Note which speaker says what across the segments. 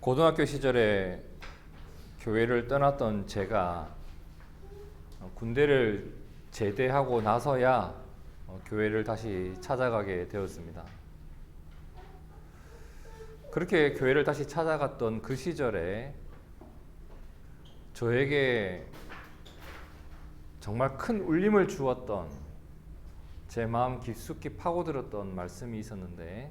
Speaker 1: 고등학교 시절에 교회를 떠났던 제가 군대를 제대하고 나서야 교회를 다시 찾아가게 되었습니다. 그렇게 교회를 다시 찾아갔던 그 시절에 저에게 정말 큰 울림을 주었던, 제 마음 깊숙이 파고들었던 말씀이 있었는데,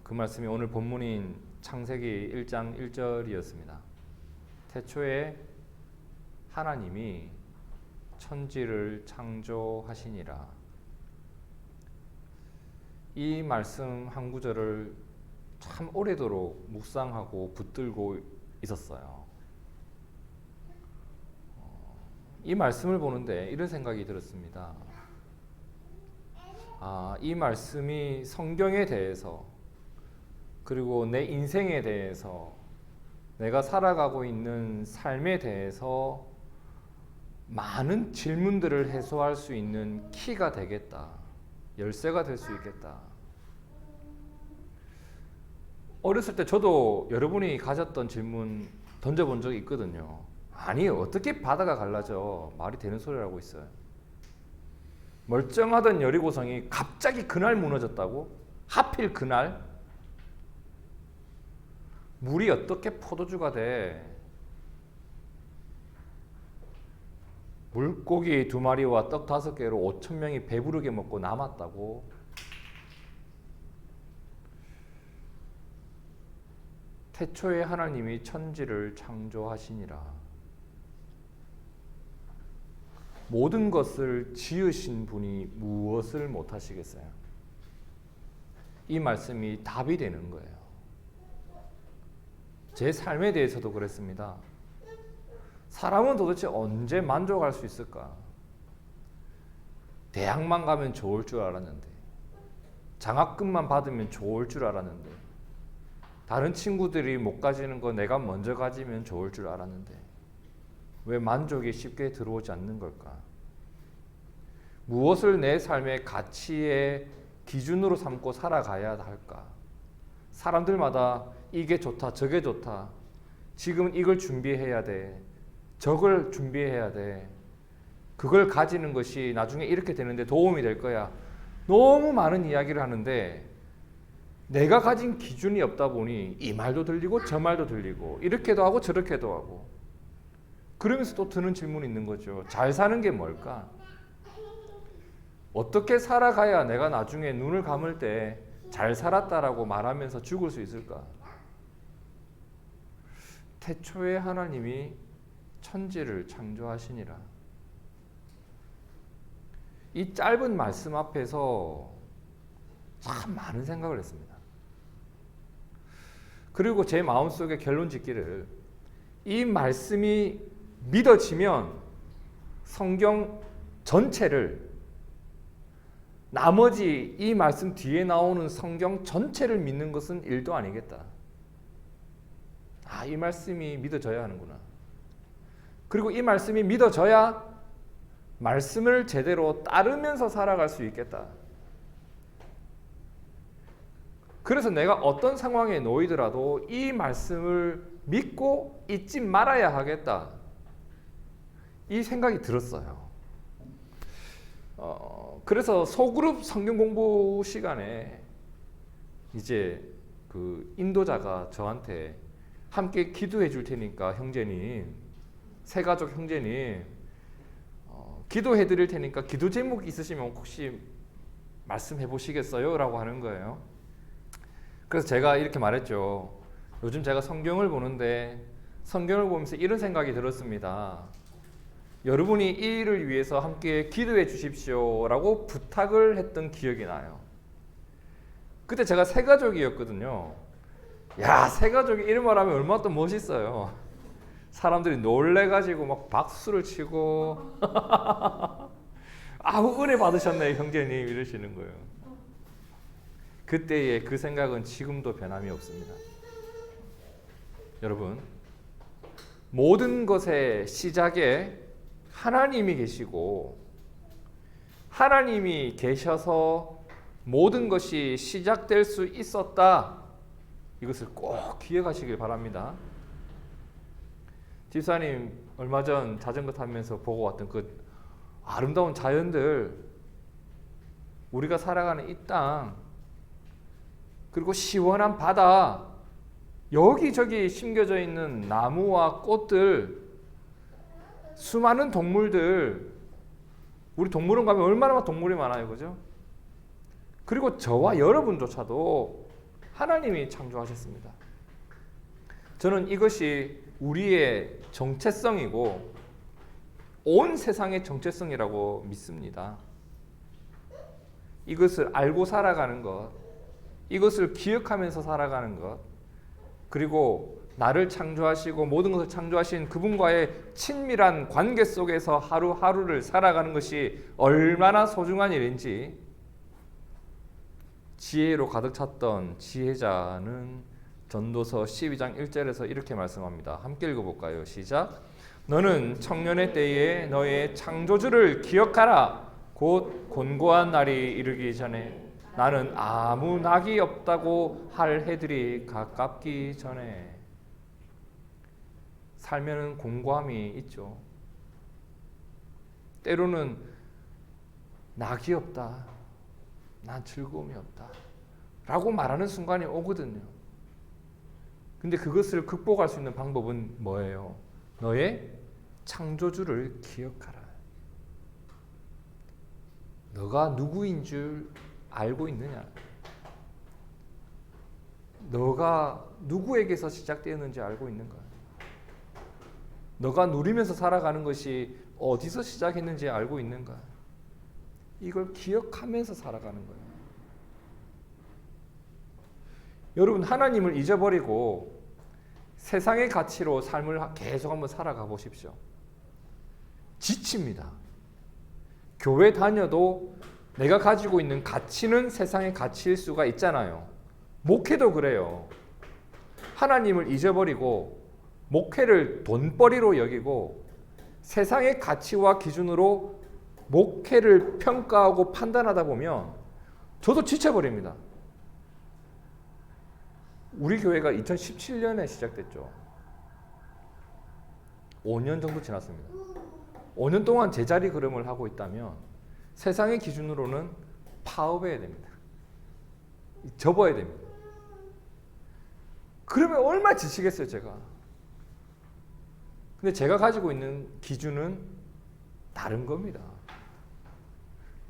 Speaker 1: 그 말씀이 오늘 본문인 창세기 1장 1절이었습니다. 태초에 하나님이 천지를 창조하시니라. 이 말씀 한 구절을 참 오래도록 묵상하고 붙들고 있었어요. 이 말씀을 보는데 이런 생각이 들었습니다. 이 말씀이 성경에 대해서, 그리고 내 인생에 대해서, 내가 살아가고 있는 삶에 대해서 많은 질문들을 해소할 수 있는 키가 되겠다. 열쇠가 될 수 있겠다. 어렸을 때 저도 여러분이 가졌던 질문 던져본 적이 있거든요. 아니, 어떻게 바다가 갈라져? 말이 되는 소리를 하고 있어요. 멀쩡하던 여리고성이 갑자기 그날 무너졌다고? 하필 그날? 물이 어떻게 포도주가 돼? 물고기 2마리와 떡 5개로 5,000명이 배부르게 먹고 남았다고? 태초에 하나님이 천지를 창조하시니라. 모든 것을 지으신 분이 무엇을 못하시겠어요? 이 말씀이 답이 되는 거예요. 제 삶에 대해서도 그랬습니다. 사람은 도대체 언제 만족할 수 있을까? 대학만 가면 좋을 줄 알았는데, 장학금만 받으면 좋을 줄 알았는데, 다른 친구들이 못 가지는 거 내가 먼저 가지면 좋을 줄 알았는데, 왜 만족이 쉽게 들어오지 않는 걸까? 무엇을 내 삶의 가치의 기준으로 삼고 살아가야 할까? 사람들마다 이게 좋다, 저게 좋다, 지금 이걸 준비해야 돼, 저걸 준비해야 돼, 그걸 가지는 것이 나중에 이렇게 되는데 도움이 될 거야. 너무 많은 이야기를 하는데 내가 가진 기준이 없다 보니 이 말도 들리고 저 말도 들리고 이렇게도 하고 저렇게도 하고, 그러면서 또 드는 질문이 있는 거죠. 잘 사는 게 뭘까? 어떻게 살아가야 내가 나중에 눈을 감을 때 잘 살았다라고 말하면서 죽을 수 있을까? 태초에 하나님이 천지를 창조하시니라. 이 짧은 말씀 앞에서 참 많은 생각을 했습니다. 그리고 제 마음속에 결론 짓기를, 이 말씀이 믿어지면 성경 전체를, 나머지 이 말씀 뒤에 나오는 성경 전체를 믿는 것은 일도 아니겠다. 이 말씀이 믿어져야 하는구나. 그리고 이 말씀이 믿어져야 말씀을 제대로 따르면서 살아갈 수 있겠다. 그래서 내가 어떤 상황에 놓이더라도 이 말씀을 믿고 잊지 말아야 하겠다. 이 생각이 들었어요. 그래서 소그룹 성경 공부 시간에 이제 그 인도자가 저한테 함께 기도해 줄 테니까 형제님, 새가족 형제님, 기도해 드릴 테니까 기도 제목 있으시면 혹시 말씀해 보시겠어요? 라고 하는 거예요. 그래서 제가 이렇게 말했죠. 요즘 제가 성경을 보는데 성경을 보면서 이런 생각이 들었습니다. 여러분이 이 일을 위해서 함께 기도해 주십시오 라고 부탁을 했던 기억이 나요. 그때 제가 새가족이었거든요. 야, 새가족이 이런 말 하면 얼마나 또 멋있어요. 사람들이 놀래가지고 막 박수를 치고 은혜 받으셨네 형제님 이러시는 거예요. 그때의 그 생각은 지금도 변함이 없습니다. 여러분, 모든 것의 시작에 하나님이 계시고, 하나님이 계셔서 모든 것이 시작될 수 있었다. 이것을 꼭 기억하시길 바랍니다. 집사님 얼마 전 자전거 타면서 보고 왔던 그 아름다운 자연들, 우리가 살아가는 이 땅, 그리고 시원한 바다, 여기저기 심겨져 있는 나무와 꽃들, 수많은 동물들, 우리 동물원 가면 얼마나 동물이 많아요, 그죠? 그리고 저와 여러분조차도 하나님이 창조하셨습니다. 저는 이것이 우리의 정체성이고 온 세상의 정체성이라고 믿습니다. 이것을 알고 살아가는 것, 이것을 기억하면서 살아가는 것, 그리고 나를 창조하시고 모든 것을 창조하신 그분과의 친밀한 관계 속에서 하루하루를 살아가는 것이 얼마나 소중한 일인지 지혜로 가득 찼던 지혜자는 전도서 12장 1절에서 이렇게 말씀합니다. 함께 읽어볼까요? 시작. 너는 청년의 때에 너의 창조주를 기억하라. 곧 곤고한 날이 이르기 전에 나는 아무 낙이 없다고 할 해들이 가깝기 전에. 살면은 공고함이 있죠. 때로는 낙이 없다, 난 즐거움이 없다 라고 말하는 순간이 오거든요. 근데 그것을 극복할 수 있는 방법은 뭐예요? 너의 창조주를 기억하라. 너가 누구인 줄 알고 있느냐? 너가 누구에게서 시작되었는지 알고 있는가? 너가 누리면서 살아가는 것이 어디서 시작했는지 알고 있는가? 이걸 기억하면서 살아가는 거예요. 여러분, 하나님을 잊어버리고 세상의 가치로 삶을 계속 한번 살아가 보십시오. 지칩니다. 교회 다녀도 내가 가지고 있는 가치는 세상의 가치일 수가 있잖아요. 목회도 그래요. 하나님을 잊어버리고 목회를 돈벌이로 여기고 세상의 가치와 기준으로 목회를 평가하고 판단하다 보면 저도 지쳐버립니다. 우리 교회가 2017년에 시작됐죠. 5년 정도 지났습니다. 5년 동안 제자리 걸음을 하고 있다면 세상의 기준으로는 파업해야 됩니다. 접어야 됩니다. 그러면 얼마나 지치겠어요, 제가. 근데 제가 가지고 있는 기준은 다른 겁니다.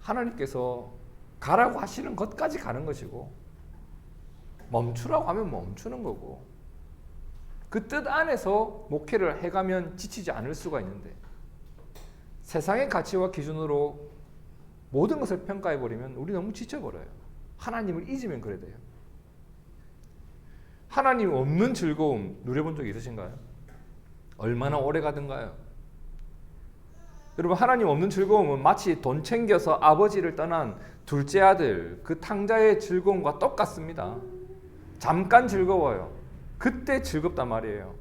Speaker 1: 하나님께서 가라고 하시는 것까지 가는 것이고 멈추라고 하면 멈추는 거고 그 뜻 안에서 목회를 해가면 지치지 않을 수가 있는데 세상의 가치와 기준으로 모든 것을 평가해버리면 우리 너무 지쳐버려요. 하나님을 잊으면 그래 돼요. 하나님 없는 즐거움 누려본 적 있으신가요? 얼마나 오래 가든가요? 여러분, 하나님 없는 즐거움은 마치 돈 챙겨서 아버지를 떠난 둘째 아들 그 탕자의 즐거움과 똑같습니다. 잠깐 즐거워요. 그때 즐겁단 말이에요.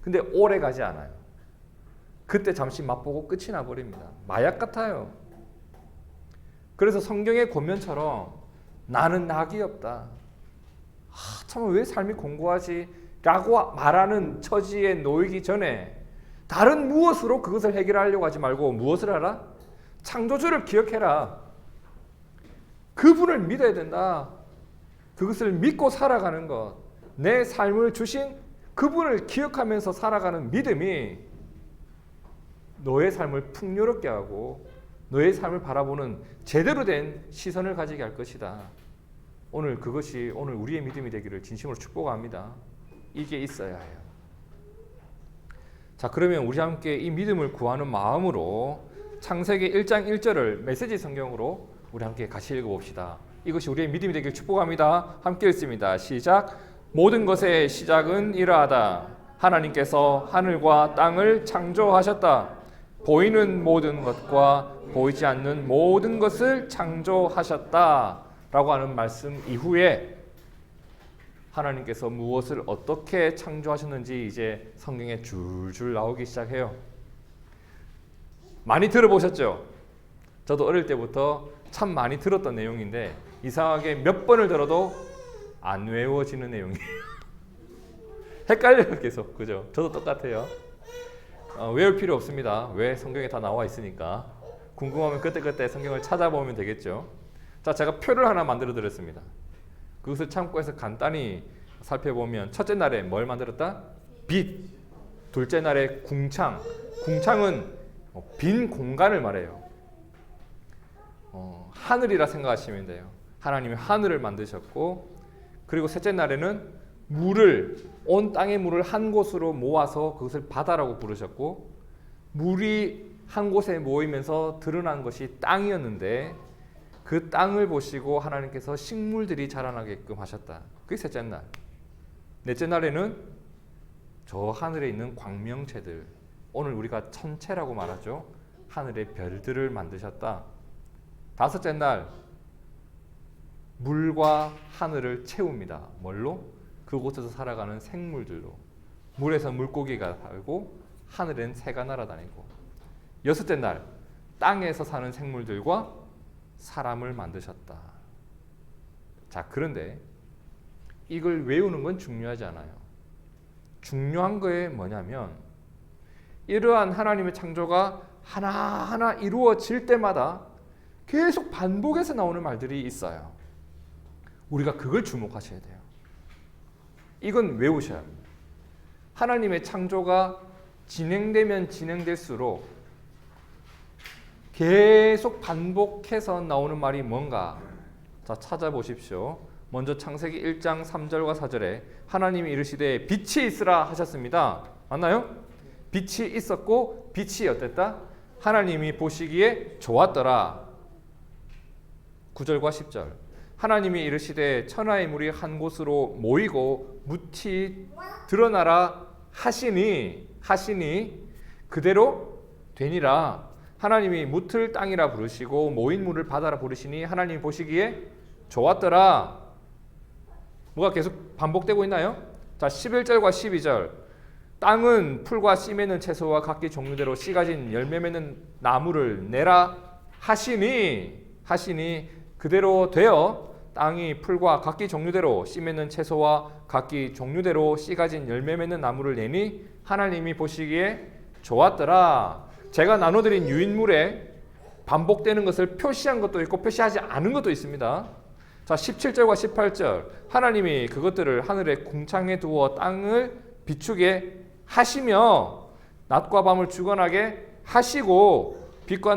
Speaker 1: 근데 오래 가지 않아요. 그때 잠시 맛보고 끝이 나버립니다. 마약 같아요. 그래서 성경의 권면처럼 나는 낙이 없다. 참 왜 삶이 공고하지? 라고 말하는 처지에 놓이기 전에 다른 무엇으로 그것을 해결하려고 하지 말고 무엇을 하라? 창조주를 기억해라. 그분을 믿어야 된다. 그것을 믿고 살아가는 것, 내 삶을 주신 그분을 기억하면서 살아가는 믿음이 너의 삶을 풍요롭게 하고 너의 삶을 바라보는 제대로 된 시선을 가지게 할 것이다. 오늘 그것이 오늘 우리의 믿음이 되기를 진심으로 축복합니다. 이게 있어야 해요. 자, 그러면 우리 함께 이 믿음을 구하는 마음으로 창세기 1장 1절을 메시지 성경으로 우리 함께 같이 읽어봅시다. 이것이 우리의 믿음이 되기를 축복합니다. 함께 읽습니다. 시작. 모든 것의 시작은 이러하다. 하나님께서 하늘과 땅을 창조하셨다. 보이는 모든 것과 보이지 않는 모든 것을 창조하셨다. 라고 하는 말씀 이후에 하나님께서 무엇을 어떻게 창조하셨는지 이제 성경에 줄줄 나오기 시작해요. 많이 들어보셨죠? 저도 어릴 때부터 참 많이 들었던 내용인데 이상하게 몇 번을 들어도 안 외워지는 내용이에요. 헷갈려요 계속. 그죠? 저도 똑같아요. 외울 필요 없습니다. 왜? 성경에 다 나와 있으니까. 궁금하면 그때그때 성경을 찾아보면 되겠죠. 자, 제가 표를 하나 만들어 드렸습니다. 그것을 참고해서 간단히 살펴보면 첫째 날에 뭘 만들었다? 빛. 둘째 날에 궁창. 궁창은 빈 공간을 말해요. 하늘이라 생각하시면 돼요. 하나님이 하늘을 만드셨고, 그리고 셋째 날에는 물을, 온 땅의 물을 한 곳으로 모아서 그것을 바다라고 부르셨고, 물이 한 곳에 모이면서 드러난 것이 땅이었는데 그 땅을 보시고 하나님께서 식물들이 자라나게끔 하셨다. 그게 셋째 날. 넷째 날에는 저 하늘에 있는 광명체들, 오늘 우리가 천체라고 말하죠. 하늘의 별들을 만드셨다. 다섯째 날 물과 하늘을 채웁니다. 뭘로? 그곳에서 살아가는 생물들로. 물에서 물고기가 살고 하늘엔 새가 날아다니고. 여섯째 날 땅에서 사는 생물들과 사람을 만드셨다. 자, 그런데 이걸 외우는 건 중요하지 않아요. 중요한 거에 뭐냐면 이러한 하나님의 창조가 하나하나 이루어질 때마다 계속 반복해서 나오는 말들이 있어요. 우리가 그걸 주목하셔야 돼요. 이건 외우셔야 합니다. 하나님의 창조가 진행되면 진행될수록 계속 반복해서 나오는 말이 뭔가? 자, 찾아보십시오. 먼저 창세기 1장 3절과 4절에 하나님이 이르시되 빛이 있으라 하셨습니다. 맞나요? 빛이 있었고 빛이 어땠다? 하나님이 보시기에 좋았더라. 9절과 10절 하나님이 이르시되 천하의 물이 한 곳으로 모이고 묻히 드러나라 하시니 그대로 되니라. 하나님이 묻을 땅이라 부르시고 모인 물을 바다라 부르시니 하나님이 보시기에 좋았더라. 뭐가 계속 반복되고 있나요? 자, 11절과 12절 땅은 풀과 씨 맺는 채소와 각기 종류대로 씨 가진 열매 맺는 나무를 내라 하시니 그대로 되어 땅이 풀과 각기 종류대로 씨 맺는 채소와 각기 종류대로 씨 가진 열매 맺는 나무를 내니 하나님이 보시기에 좋았더라. 제가 나눠드린 유인물에 반복되는 것을 표시한 것도 있고 표시하지 않은 것도 있습니다. 자, 17절과 18절 하나님이 그것들을 하늘의 궁창에 두어 땅을 비추게 하시며 낮과 밤을 주관하게 하시고 빛과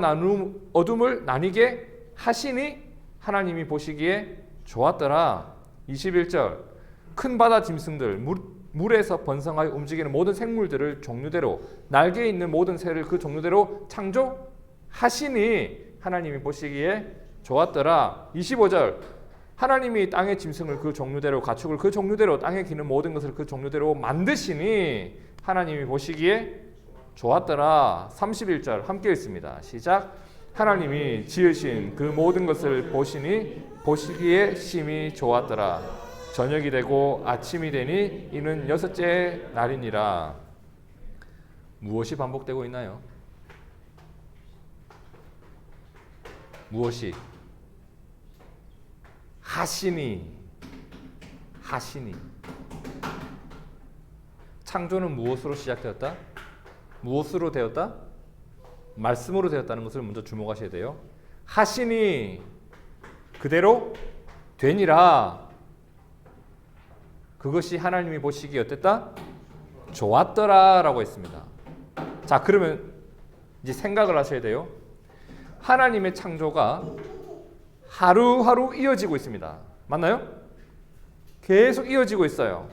Speaker 1: 어둠을 나뉘게 하시니 하나님이 보시기에 좋았더라. 21절 큰 바다 짐승들 물에서 번성하여 움직이는 모든 생물들을 종류대로 날개 있는 모든 새를 그 종류대로 창조하시니 하나님이 보시기에 좋았더라. 25절 하나님이 땅의 짐승을 그 종류대로 가축을 그 종류대로 땅에 기는 모든 것을 그 종류대로 만드시니 하나님이 보시기에 좋았더라. 31절 함께 읽습니다. 시작. 하나님이 지으신 그 모든 것을 보시기에 심히 좋았더라. 저녁이 되고 아침이 되니 이는 여섯째 날이니라. 무엇이 반복되고 있나요? 무엇이? 하시니. 창조는 무엇으로 시작되었다? 무엇으로 되었다? 말씀으로 되었다는 것을 먼저 주목하셔야 돼요. 하시니 그대로 되니라. 그것이 하나님이 보시기에 어땠다? 좋았더라 라고 했습니다. 자, 그러면 이제 생각을 하셔야 돼요. 하나님의 창조가 하루하루 이어지고 있습니다. 맞나요? 계속 이어지고 있어요.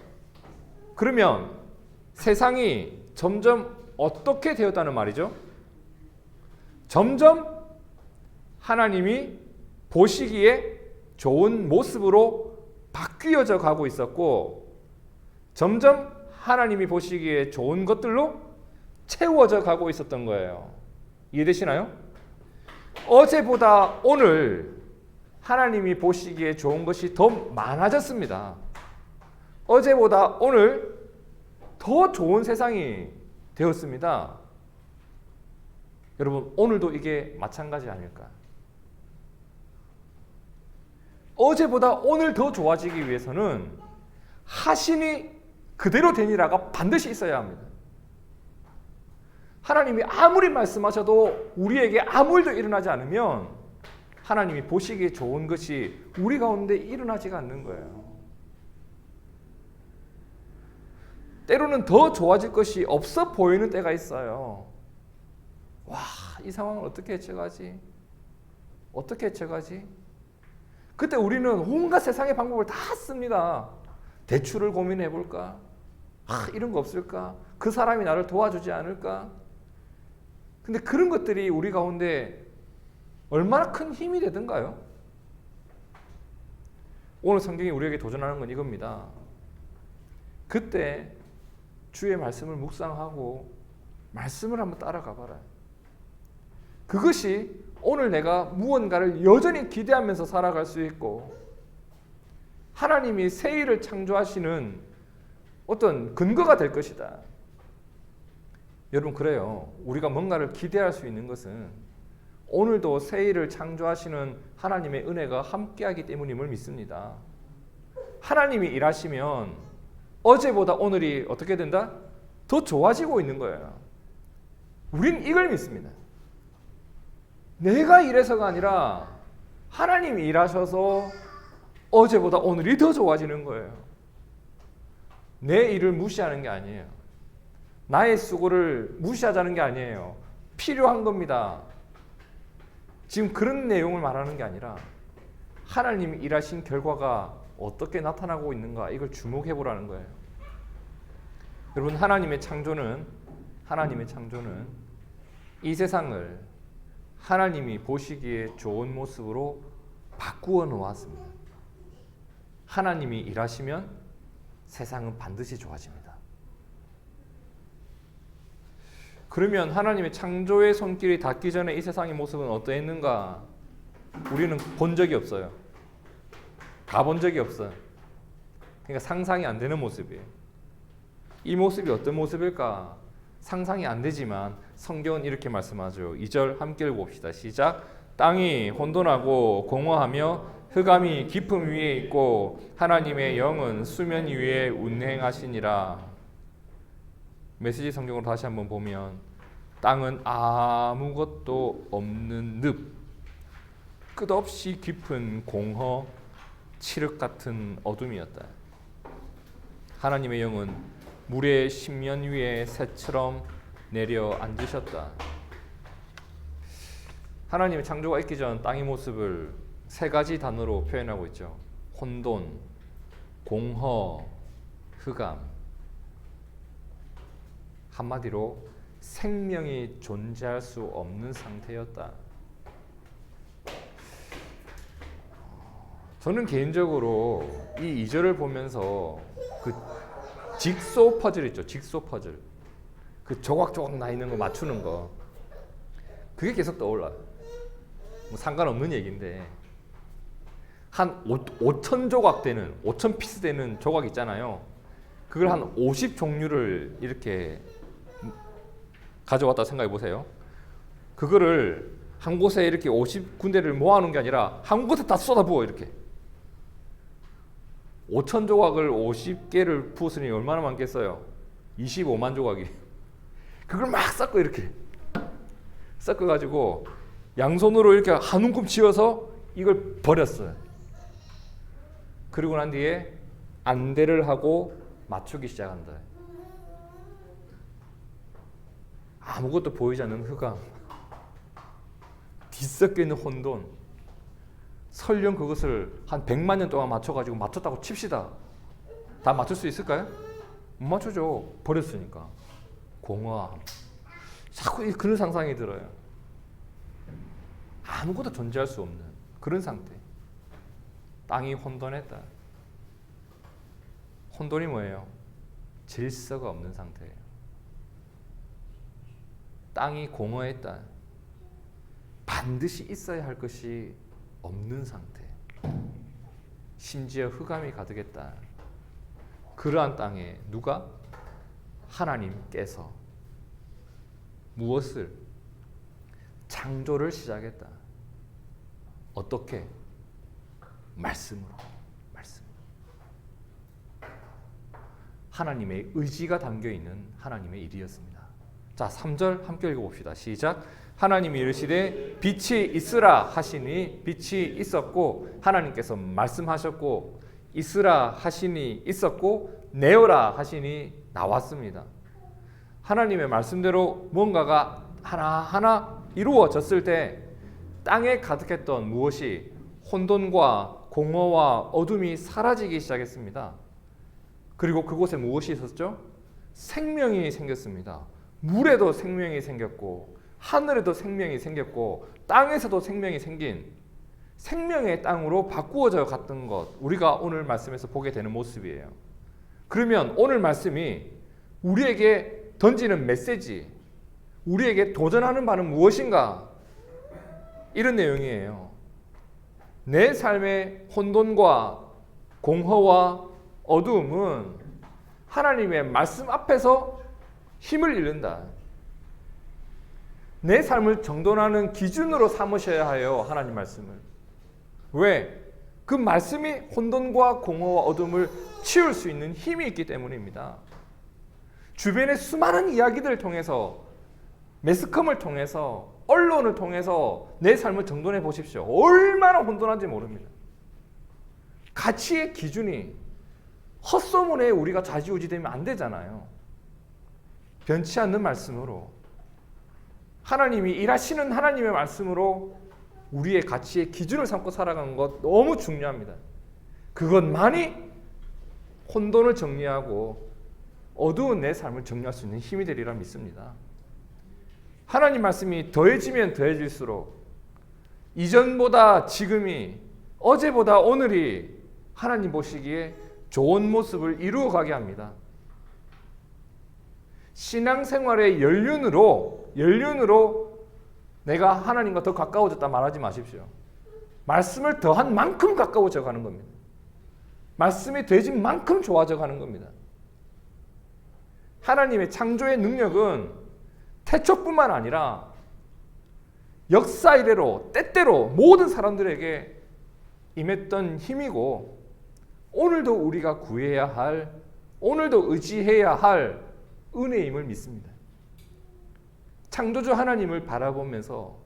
Speaker 1: 그러면 세상이 점점 어떻게 되었다는 말이죠? 점점 하나님이 보시기에 좋은 모습으로 바뀌어져 가고 있었고 점점 하나님이 보시기에 좋은 것들로 채워져 가고 있었던 거예요. 이해되시나요? 어제보다 오늘 하나님이 보시기에 좋은 것이 더 많아졌습니다. 어제보다 오늘 더 좋은 세상이 되었습니다. 여러분, 오늘도 이게 마찬가지 아닐까? 어제보다 오늘 더 좋아지기 위해서는 하시니 그대로 되니라가 반드시 있어야 합니다. 하나님이 아무리 말씀하셔도 우리에게 아무 일도 일어나지 않으면 하나님이 보시기에 좋은 것이 우리 가운데 일어나지가 않는 거예요. 때로는 더 좋아질 것이 없어 보이는 때가 있어요. 와, 이 상황을 어떻게 헤쳐가지? 어떻게 헤쳐가지? 그때 우리는 온갖 세상의 방법을 다 씁니다. 대출을 고민해 볼까? 이런 거 없을까? 그 사람이 나를 도와주지 않을까? 근데 그런 것들이 우리 가운데 얼마나 큰 힘이 되던가요? 오늘 성경이 우리에게 도전하는 건 이겁니다. 그때 주의 말씀을 묵상하고 말씀을 한번 따라가 봐라. 그것이 오늘 내가 무언가를 여전히 기대하면서 살아갈 수 있고 하나님이 새 일을 창조하시는 어떤 근거가 될 것이다. 여러분, 그래요. 우리가 뭔가를 기대할 수 있는 것은 오늘도 새 일을 창조하시는 하나님의 은혜가 함께하기 때문임을 믿습니다. 하나님이 일하시면 어제보다 오늘이 어떻게 된다? 더 좋아지고 있는 거예요. 우린 이걸 믿습니다. 내가 일해서가 아니라 하나님이 일하셔서 어제보다 오늘이 더 좋아지는 거예요. 내 일을 무시하는 게 아니에요. 나의 수고를 무시하자는 게 아니에요. 필요한 겁니다. 지금 그런 내용을 말하는 게 아니라 하나님이 일하신 결과가 어떻게 나타나고 있는가, 이걸 주목해 보라는 거예요. 여러분, 하나님의 창조는 이 세상을 하나님이 보시기에 좋은 모습으로 바꾸어 놓았습니다. 하나님이 일하시면 세상은 반드시 좋아집니다. 그러면 하나님의 창조의 손길이 닿기 전에 이 세상의 모습은 어떠했는가? 우리는 본 적이 없어요. 가본 적이 없어요. 그러니까 상상이 안 되는 모습이에요. 이 모습이 어떤 모습일까? 상상이 안 되지만 성경은 이렇게 말씀하죠. 2절 함께 읽어봅시다. 시작. 땅이 혼돈하고 공허하며 흑암이 깊음 위에 있고 하나님의 영은 수면 위에 운행하시니라. 메시지 성경으로 다시 한번 보면 땅은 아무것도 없는 늪, 끝없이 깊은 공허, 칠흑 같은 어둠이었다. 하나님의 영은 물의 심연 위에 새처럼 내려 앉으셨다. 하나님의 창조가 있기 전 땅의 모습을 세 가지 단어로 표현하고 있죠. 혼돈, 공허, 흑암. 한마디로 생명이 존재할 수 없는 상태였다. 저는 개인적으로 이 2절을 보면서 그 직소 퍼즐 있죠. 직소 퍼즐. 그 조각조각 나 있는 거 맞추는 거. 그게 계속 떠올라요. 뭐 상관없는 얘기인데 한 5천 조각 되는, 5천 피스 되는 조각 있잖아요. 그걸 한 50종류를 이렇게 가져왔다 생각해 보세요. 그거를 한 곳에 이렇게 50군데를 모아놓은 게 아니라 한 곳에 다 쏟아부어. 이렇게 5천 조각을 50개를 부었으니 얼마나 많겠어요? 25만 조각이. 그걸 막 섞어, 이렇게 섞어가지고 양손으로 이렇게 한 움큼 쥐어서 이걸 버렸어요. 그리고 난 뒤에 안대를 하고 맞추기 시작한다. 아무것도 보이지 않는 흑암, 뒤섞여 있는 혼돈. 설령 그것을 한 100만 년 동안 맞춰가지고 맞췄다고 칩시다. 다 맞출 수 있을까요? 못 맞추죠. 버렸으니까. 공허함. 자꾸 그런 상상이 들어요. 아무것도 존재할 수 없는 그런 상태. 땅이 혼돈했다. 혼돈이 뭐예요? 질서가 없는 상태예요. 땅이 공허했다. 반드시 있어야 할 것이 없는 상태. 심지어 흑암이 가득했다. 그러한 땅에 누가? 하나님께서 무엇을? 창조를 시작했다. 어떻게? 말씀으로. 말씀. 하나님의 의지가 담겨있는 하나님의 일이었습니다. 자, 3절 함께 읽어봅시다. 시작. 하나님이 이르시되 빛이 있으라 하시니 빛이 있었고 하나님께서 말씀하셨고 있으라 하시니 있었고 내어라 하시니 나왔습니다. 하나님의 말씀대로 뭔가가 하나하나 이루어졌을 때 땅에 가득했던 무엇이 혼돈과 공허와 어둠이 사라지기 시작했습니다. 그리고 그곳에 무엇이 있었죠? 생명이 생겼습니다. 물에도 생명이 생겼고 하늘에도 생명이 생겼고 땅에서도 생명이 생긴 생명의 땅으로 바꾸어져 갔던 것, 우리가 오늘 말씀에서 보게 되는 모습이에요. 그러면 오늘 말씀이 우리에게 던지는 메시지, 우리에게 도전하는 바는 무엇인가? 이런 내용이에요. 내 삶의 혼돈과 공허와 어두움은 하나님의 말씀 앞에서 힘을 잃는다. 내 삶을 정돈하는 기준으로 삼으셔야 해요. 하나님 말씀을. 왜? 그 말씀이 혼돈과 공허와 어둠을 치울 수 있는 힘이 있기 때문입니다. 주변의 수많은 이야기들을 통해서, 매스컴을 통해서, 언론을 통해서 내 삶을 정돈해 보십시오. 얼마나 혼돈한지 모릅니다. 가치의 기준이 헛소문에 우리가 좌지우지되면 안 되잖아요. 변치 않는 말씀으로, 하나님이 일하시는 하나님의 말씀으로 우리의 가치의 기준을 삼고 살아가는 것 너무 중요합니다. 그것만이 혼돈을 정리하고 어두운 내 삶을 정리할 수 있는 힘이 되리라 믿습니다. 하나님 말씀이 더해지면 더해질수록 이전보다 지금이, 어제보다 오늘이 하나님 보시기에 좋은 모습을 이루어가게 합니다. 신앙생활의 연륜으로 내가 하나님과 더 가까워졌다 말하지 마십시오. 말씀을 더한 만큼 가까워져 가는 겁니다. 말씀이 되진 만큼 좋아져 가는 겁니다. 하나님의 창조의 능력은 태초뿐만 아니라 역사 이래로 때때로 모든 사람들에게 임했던 힘이고, 오늘도 우리가 구해야 할, 오늘도 의지해야 할 은혜임을 믿습니다. 창조주 하나님을 바라보면서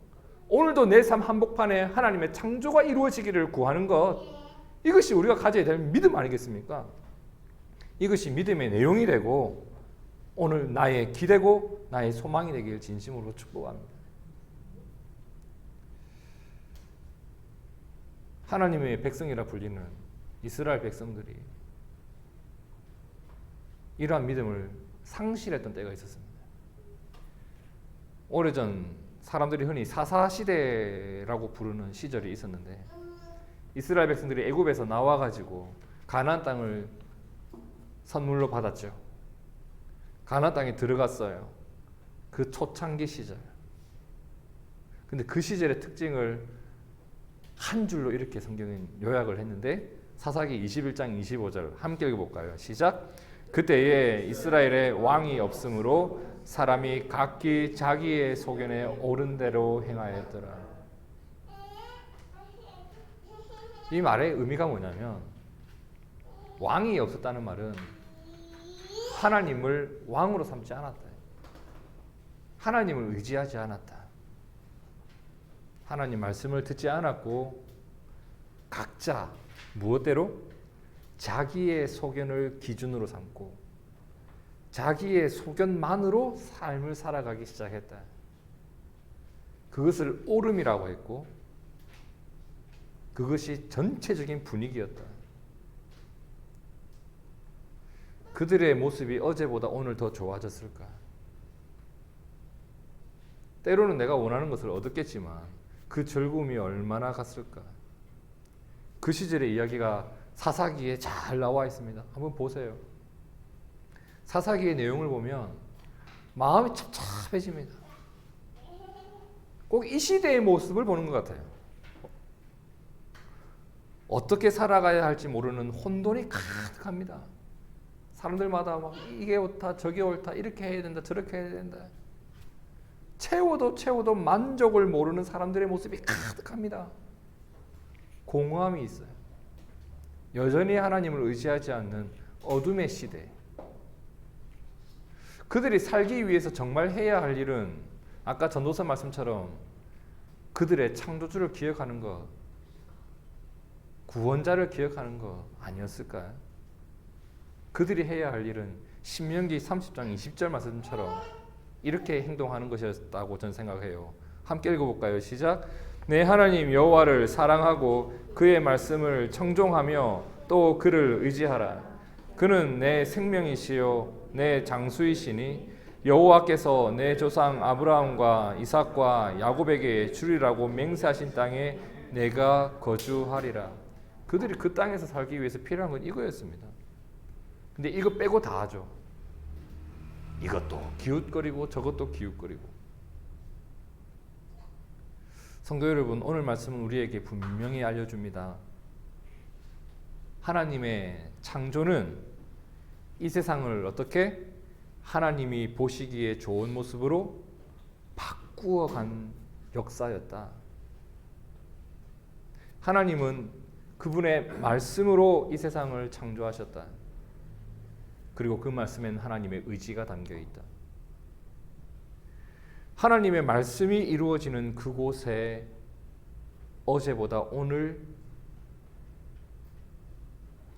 Speaker 1: 오늘도 내 삶 한복판에 하나님의 창조가 이루어지기를 구하는 것, 이것이 우리가 가져야 될 믿음 아니겠습니까? 이것이 믿음의 내용이 되고 오늘 나의 기대고 나의 소망이 되길 진심으로 축복합니다. 하나님의 백성이라 불리는 이스라엘 백성들이 이러한 믿음을 상실했던 때가 있었습니다. 오래전 사람들이 흔히 사사시대라고 부르는 시절이 있었는데, 이스라엘 백성들이 애굽에서 나와가지고 가나안 땅을 선물로 받았죠. 가나안 땅에 들어갔어요. 그 초창기 시절. 근데 그 시절의 특징을 한 줄로 이렇게 성경은 요약을 했는데, 사사기 21장 25절 함께 읽어볼까요? 시작. 그때에 이스라엘에 왕이 없으므로 사람이 각기 자기의 소견에 옳은 대로 행하였더라. 이 말의 의미가 뭐냐면, 왕이 없었다는 말은 하나님을 왕으로 삼지 않았다. 하나님을 의지하지 않았다. 하나님 말씀을 듣지 않았고 각자 무엇대로? 자기의 소견을 기준으로 삼고 자기의 소견만으로 삶을 살아가기 시작했다. 그것을 옳음이라고 했고 그것이 전체적인 분위기였다. 그들의 모습이 어제보다 오늘 더 좋아졌을까? 때로는 내가 원하는 것을 얻었겠지만 그 즐거움이 얼마나 갔을까? 그 시절의 이야기가 사사기에 잘 나와 있습니다. 한번 보세요. 사사기의 내용을 보면 마음이 찹찹해집니다. 꼭 이 시대의 모습을 보는 것 같아요. 어떻게 살아가야 할지 모르는 혼돈이 가득합니다. 사람들마다 막 이게 옳다, 저게 옳다, 이렇게 해야 된다, 저렇게 해야 된다. 채워도 만족을 모르는 사람들의 모습이 가득합니다. 공허함이 있어요. 여전히 하나님을 의지하지 않는 어둠의 시대, 그들이 살기 위해서 정말 해야 할 일은 아까 전도서 말씀처럼 그들의 창조주를 기억하는 것, 구원자를 기억하는 것 아니었을까요? 그들이 해야 할 일은 신명기 30장 20절 말씀처럼 이렇게 행동하는 것이었다고 저는 생각해요. 함께 읽어볼까요? 시작. 내 하나님 여호와를 사랑하고 그의 말씀을 청종하며 또 그를 의지하라. 그는 내 생명이시요 내 장수이시니 여호와께서 내 조상 아브라함과 이삭과 야곱에게 주리라고 맹세하신 땅에 내가 거주하리라. 그들이 그 땅에서 살기 위해서 필요한 건 이거였습니다. 근데 이거 빼고 다 하죠. 이것도 기웃거리고 저것도 기웃거리고. 성도 여러분, 오늘 말씀은 우리에게 분명히 알려줍니다. 하나님의 창조는 이 세상을 어떻게 하나님이 보시기에 좋은 모습으로 바꾸어간 역사였다. 하나님은 그분의 말씀으로 이 세상을 창조하셨다. 그리고 그 말씀엔 하나님의 의지가 담겨 있다. 하나님의 말씀이 이루어지는 그곳에 어제보다 오늘,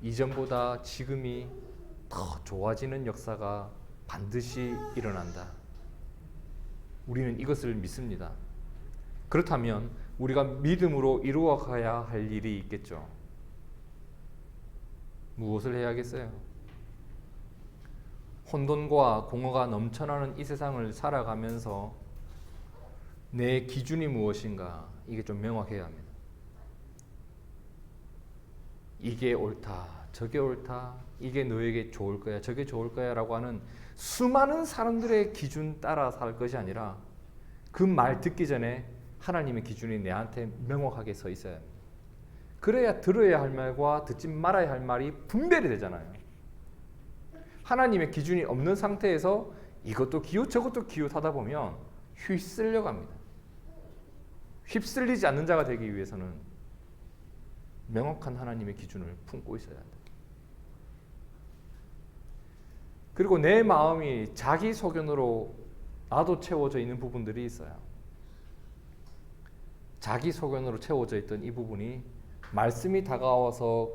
Speaker 1: 이전보다 지금이 더 좋아지는 역사가 반드시 일어난다. 우리는 이것을 믿습니다. 그렇다면 우리가 믿음으로 이루어가야 할 일이 있겠죠. 무엇을 해야겠어요? 혼돈과 공허가 넘쳐나는 이 세상을 살아가면서 내 기준이 무엇인가, 이게 좀 명확해야 합니다. 이게 옳다, 저게 옳다, 이게 너에게 좋을 거야, 저게 좋을 거야 라고 하는 수많은 사람들의 기준 따라 살 것이 아니라 그 말 듣기 전에 하나님의 기준이 내한테 명확하게 서 있어야 합니다. 그래야 들어야 할 말과 듣지 말아야 할 말이 분별이 되잖아요. 하나님의 기준이 없는 상태에서 이것도 기웃 저것도 기웃하다 보면 휩쓸려 갑니다. 휩쓸리지 않는 자가 되기 위해서는 명확한 하나님의 기준을 품고 있어야 한다. 그리고 내 마음이 자기 소견으로 나도 채워져 있는 부분들이 있어요. 자기 소견으로 채워져 있던 이 부분이 말씀이 다가와서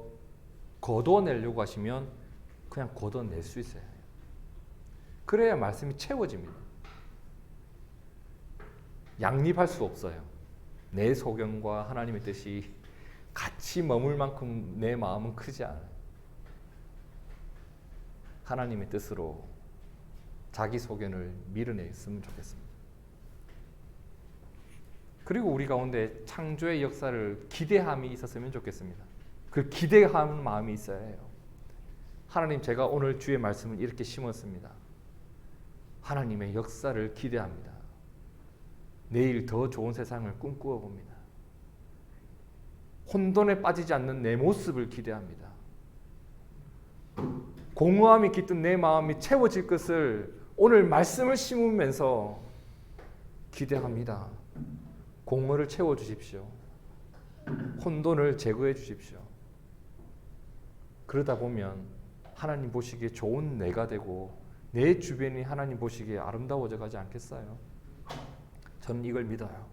Speaker 1: 걷어내려고 하시면 그냥 걷어낼 수 있어야 해요. 그래야 말씀이 채워집니다. 양립할 수 없어요. 내 소견과 하나님의 뜻이 같이 머물 만큼 내 마음은 크지 않아요. 하나님의 뜻으로 자기 소견을 밀어냈으면 좋겠습니다. 그리고 우리 가운데 창조의 역사를 기대함이 있었으면 좋겠습니다. 그 기대하는 마음이 있어야 해요. 하나님, 제가 오늘 주의 말씀을 이렇게 심었습니다. 하나님의 역사를 기대합니다. 내일 더 좋은 세상을 꿈꾸어 봅니다. 혼돈에 빠지지 않는 내 모습을 기대합니다. 공허함이 깃든 내 마음이 채워질 것을 오늘 말씀을 심으면서 기대합니다. 공허를 채워주십시오. 혼돈을 제거해 주십시오. 그러다 보면 하나님 보시기에 좋은 내가 되고 내 주변이 하나님 보시기에 아름다워져 가지 않겠어요? 저는 이걸 믿어요.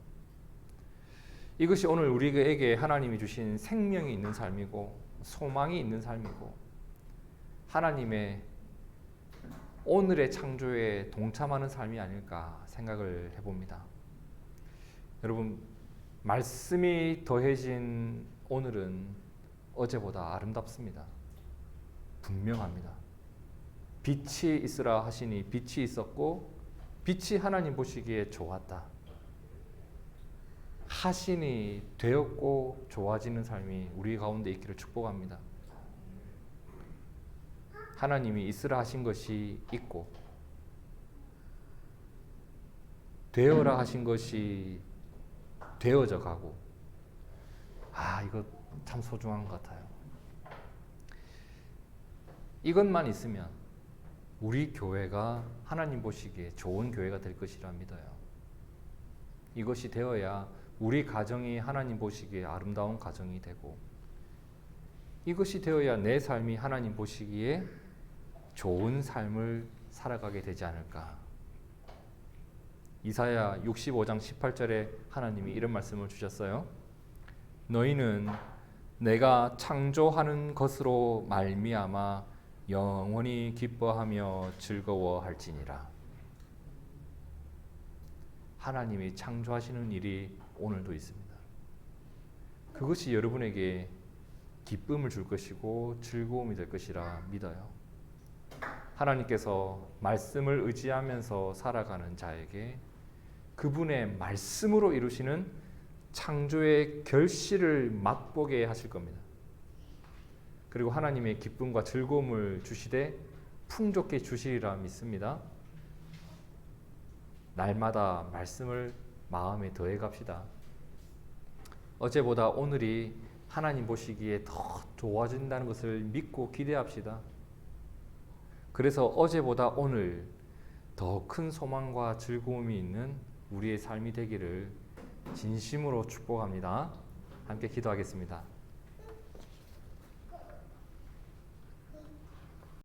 Speaker 1: 이것이 오늘 우리에게 하나님이 주신 생명이 있는 삶이고 소망이 있는 삶이고 하나님의 오늘의 창조에 동참하는 삶이 아닐까 생각을 해봅니다. 여러분, 말씀이 더해진 오늘은 어제보다 아름답습니다. 분명합니다. 빛이 있으라 하시니 빛이 있었고 빛이 하나님 보시기에 좋았다 하시니 되었고 좋아지는 삶이 우리 가운데 있기를 축복합니다. 하나님이 있으라 하신 것이 있고 되어라 하신 것이 되어져 가고, 이거 참 소중한 것 같아요. 이것만 있으면 우리 교회가 하나님 보시기에 좋은 교회가 될 것이라 믿어요. 이것이 되어야 우리 가정이 하나님 보시기에 아름다운 가정이 되고, 이것이 되어야 내 삶이 하나님 보시기에 좋은 삶을 살아가게 되지 않을까. 이사야 65장 18절에 하나님이 이런 말씀을 주셨어요. 너희는 내가 창조하는 것으로 말미암아 영원히 기뻐하며 즐거워할지니라. 하나님이 창조하시는 일이 오늘도 있습니다. 그것이 여러분에게 기쁨을 줄 것이고 즐거움이 될 것이라 믿어요. 하나님께서 말씀을 의지하면서 살아가는 자에게 그분의 말씀으로 이루시는 창조의 결실을 맛보게 하실 겁니다. 그리고 하나님의 기쁨과 즐거움을 주시되 풍족히 주시리라 믿습니다. 날마다 말씀을 마음에 더해 갑시다. 어제보다 오늘이 하나님 보시기에 더 좋아진다는 것을 믿고 기대합시다. 그래서 어제보다 오늘 더 큰 소망과 즐거움이 있는 우리의 삶이 되기를 진심으로 축복합니다. 함께 기도하겠습니다.